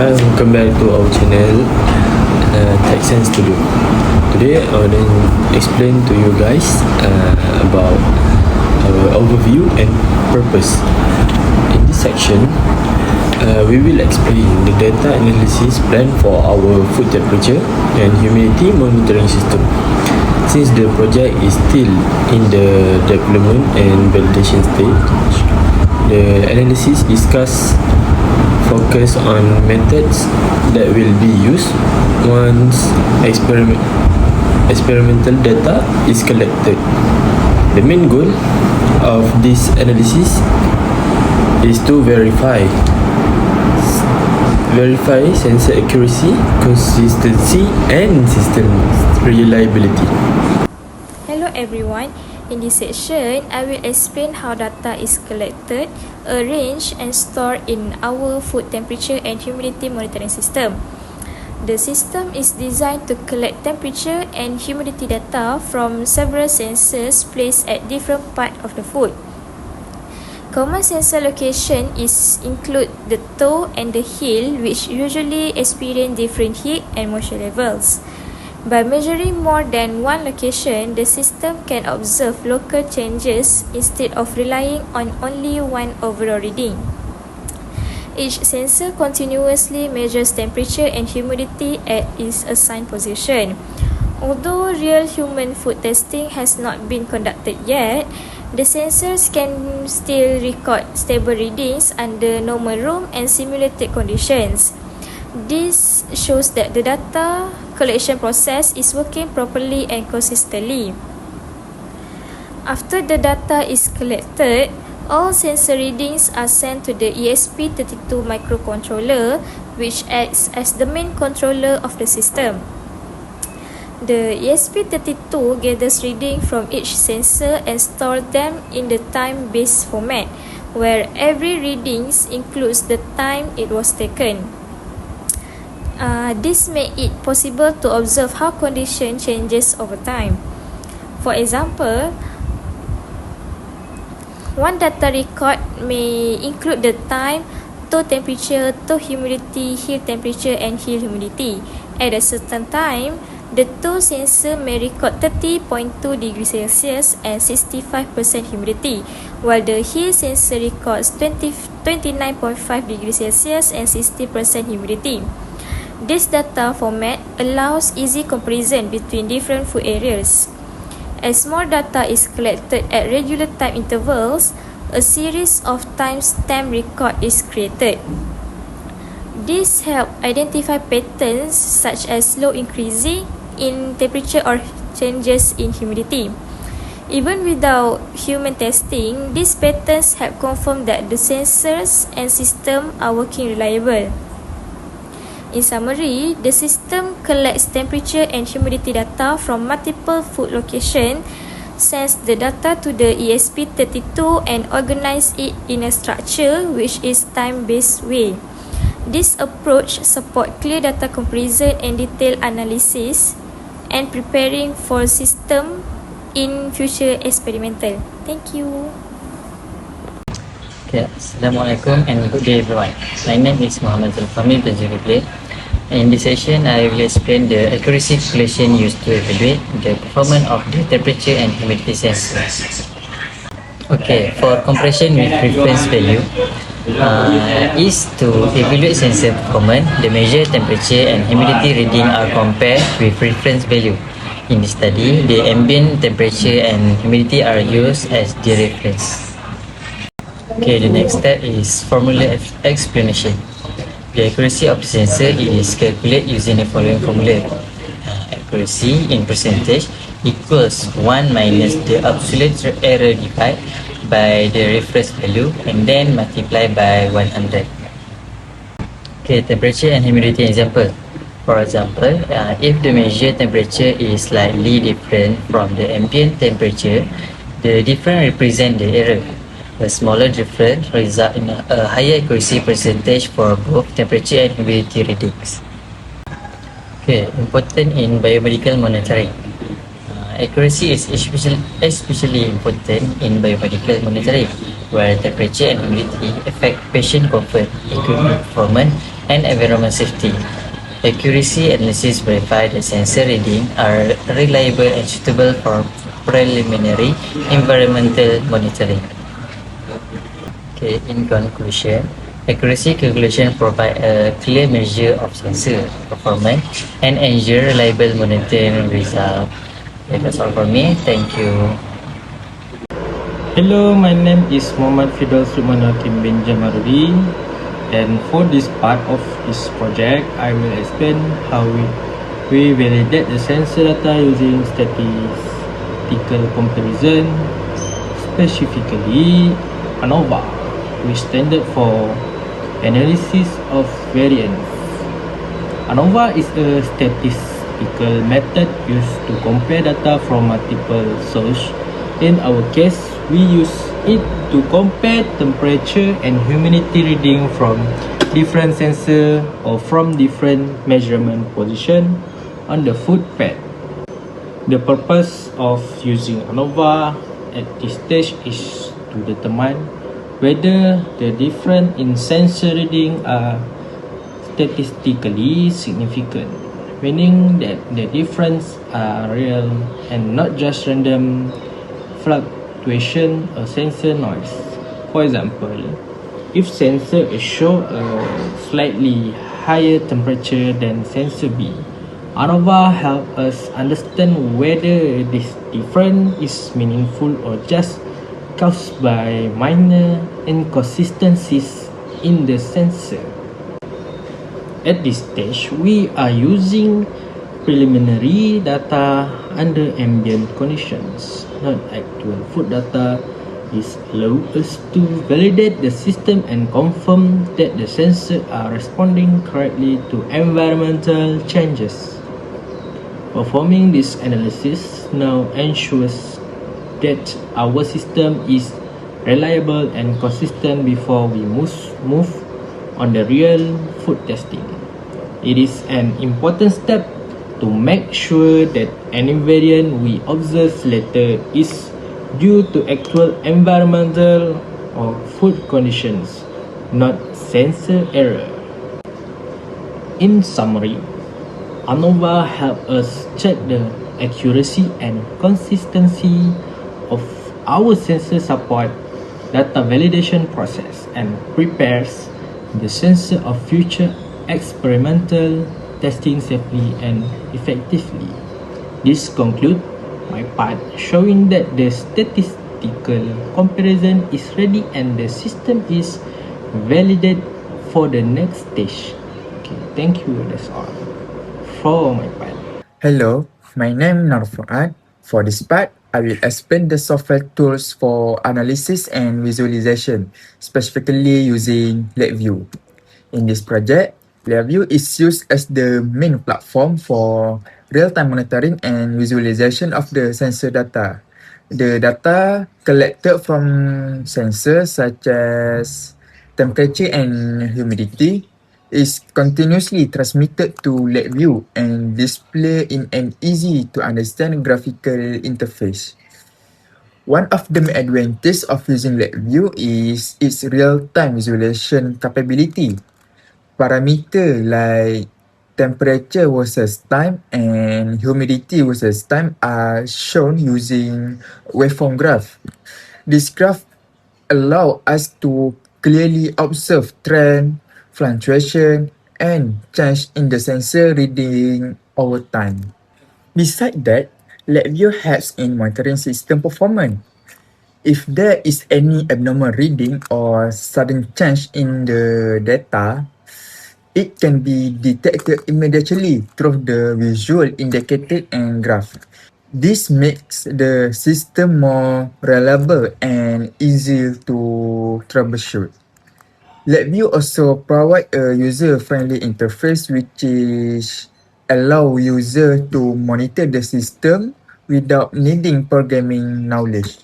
Hi, welcome back to our channel, Tech Sense to Do. Today I will explain to you guys about our overview and purpose. In this section, we will explain the data analysis plan for our food temperature and humidity monitoring system. Since the project is still in the development and validation stage, the analysis discuss focus on methods that will be used once experimental data is collected. The main goal of this analysis is to verify sensor accuracy, consistency, and system reliability. Hello everyone. In this section, I will explain how data is collected, arranged and stored in our food temperature and humidity monitoring system. The system is designed to collect temperature and humidity data from several sensors placed at different parts of the food. Common sensor location include the toe and the heel, which usually experience different heat and moisture levels. By measuring more than one location, the system can observe local changes instead of relying on only one overall reading. Each sensor continuously measures temperature and humidity at its assigned position. Although real human food testing has not been conducted yet, the sensors can still record stable readings under normal room and simulated conditions. This shows that the data collection process is working properly and consistently. After the data is collected, all sensor readings are sent to the ESP32 microcontroller, which acts as the main controller of the system. The ESP32 gathers reading from each sensor and stores them in the time-based format, where every reading includes the time it was taken. This makes it possible to observe how condition changes over time. For example, one data record may include the time, toe temperature, toe humidity, heel temperature, and heel humidity. At a certain time, the toe sensor may record 30.2 degrees Celsius and 65% humidity, while the heel sensor records 29.5 degrees Celsius and 60% humidity. This data format allows easy comparison between different food areas. As more data is collected at regular time intervals, a series of timestamp record is created. This helps identify patterns such as slow increasing in temperature or changes in humidity. Even without human testing, these patterns help confirm that the sensors and system are working reliable. In summary, the system collects temperature and humidity data from multiple food locations, sends the data to the ESP32 and organizes it in a structure which is time-based way. This approach supports clear data comparison and detailed analysis and preparing for system in future experimental. Thank you. Okay, Assalamualaikum and good day everyone. My name is Fahmi. In this session, I will explain the accuracy calculation used to evaluate the performance of the temperature and humidity sensors. Okay, for comparison with reference value, is to evaluate sensor performance. The measured temperature and humidity reading are compared with reference value. In this study, the ambient temperature and humidity are used as the reference. Okay, the next step is formula explanation. The accuracy of the sensor is calculated using the following formula. Accuracy in percentage equals 1 minus the absolute error divided by the reference value and then multiplied by 100. Okay, temperature and humidity example. For example, if the measured temperature is slightly different from the ambient temperature, the difference represents the error. A smaller difference results in a higher accuracy percentage for both temperature and humidity readings. Okay, important in biomedical monitoring. Accuracy is especially important in biomedical monitoring, where temperature and humidity affect patient comfort, equipment performance, and environment safety. Accuracy analysis verify that sensor readings are reliable and suitable for preliminary environmental monitoring. Okay, in conclusion, accuracy calculation provide a clear measure of sensor performance and ensure reliable monitoring result. Okay, that's all for me. Thank you. Hello, my name is Muhammad Firdaus Hakim bin Jamarudin, and for this part of this project, I will explain how we validate the sensor data using statistical comparison, specifically ANOVA, which stands for Analysis of Variance. ANOVA is a statistical method used to compare data from multiple sources. In our case, we use it to compare temperature and humidity reading from different sensors or from different measurement position on the food pad. The purpose of using ANOVA at this stage is to determine whether the difference in sensor reading are statistically significant, meaning that the difference are real and not just random fluctuation or sensor noise. For example, if sensor A show a slightly higher temperature than sensor B, ANOVA help us understand whether this difference is meaningful or just caused by minor inconsistencies in the sensor. At this stage, we are using preliminary data under ambient conditions, not actual food data. This allows us to validate the system and confirm that the sensors are responding correctly to environmental changes. Performing this analysis now ensures that our system is reliable and consistent before we move on the real food testing. It is an important step to make sure that any variant we observe later is due to actual environmental or food conditions, not sensor error. In summary, ANOVA helps us check the accuracy and consistency of our sensor support data validation process and prepares the sensor of future experimental testing safely and effectively. This concludes my part showing that the statistical comparison is ready and the system is validated for the next stage. Okay, thank you. That's all for my part. Hello, my name is Fuad. For this part, I will explain the software tools for analysis and visualization, specifically using LabVIEW. In this project, LabVIEW is used as the main platform for real-time monitoring and visualization of the sensor data. The data collected from sensors such as temperature and humidity is continuously transmitted to LabVIEW and displayed in an easy-to-understand graphical interface. One of the main advantages of using LabVIEW is its real-time visualization capability. Parameter like temperature versus time and humidity versus time are shown using waveform graph. This graph allow us to clearly observe trend, fluctuation, and change in the sensor reading over time. Besides that, LabVIEW helps in monitoring system performance. If there is any abnormal reading or sudden change in the data, it can be detected immediately through the visual indicator and graph. This makes the system more reliable and easy to troubleshoot. LabVIEW also provide a user-friendly interface which is allow user to monitor the system without needing programming knowledge.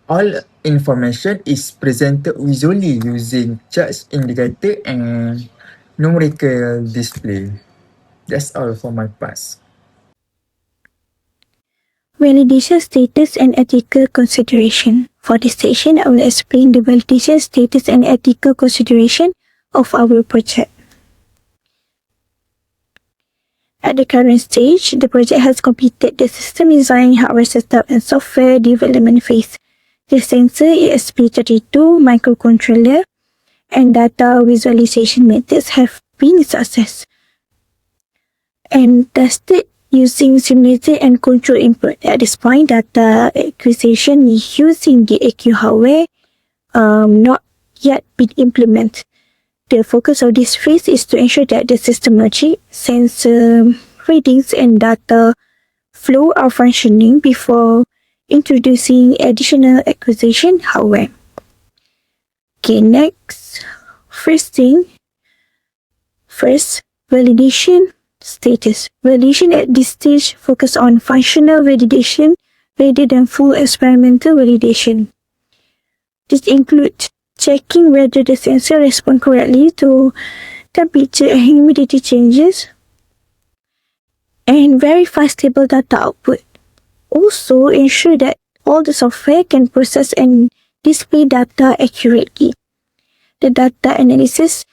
All information is presented visually using charge indicator and numerical display. That's all for my part. Validation status and ethical consideration. For this session, I will explain the validation status and ethical consideration of our project. At the current stage, the project has completed the system design, hardware setup, and software development phase. The sensor ESP32 microcontroller and data visualization methods have been a success and tested using simulated and control input. At this point, data acquisition using the AQ hardware not yet been implemented. The focus of this phase is to ensure that the system logic, sensor readings, and data flow are functioning before introducing additional acquisition hardware. Okay, next. First, validation status. Validation at this stage focus on functional validation rather than full experimental validation. This includes checking whether the sensor responds correctly to temperature and humidity changes and verify stable data output. Also, ensure that all the software can process and display data accurately. The data analysis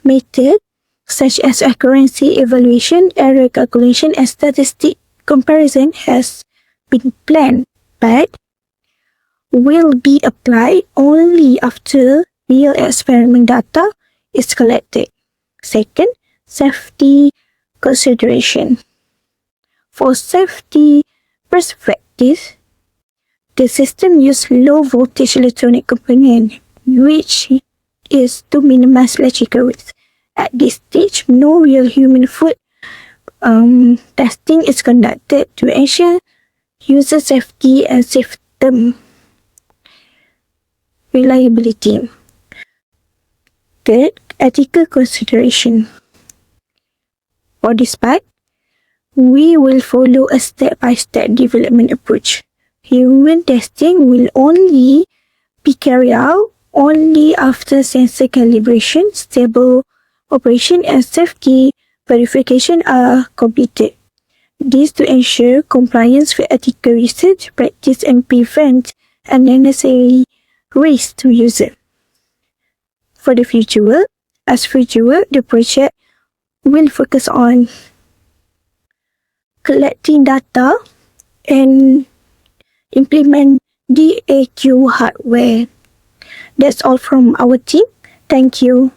method, such as accuracy evaluation, error calculation, and statistic comparison, has been planned, but will be applied only after real experiment data is collected. Second, safety consideration. For safety perspective, the system uses low voltage electronic component, which is to minimize electrical risk. At this stage, no real human food testing is conducted to ensure user safety and system reliability. Third, ethical consideration. For this part, we will follow a step-by-step development approach. Human testing will only be carried out only after sensor calibration, stable operation, and safety verification are completed. This to ensure compliance with ethical research practice and prevent unnecessary risk to user. For the future work, the project will focus on collecting data and implement DAQ hardware. That's all from our team. Thank you.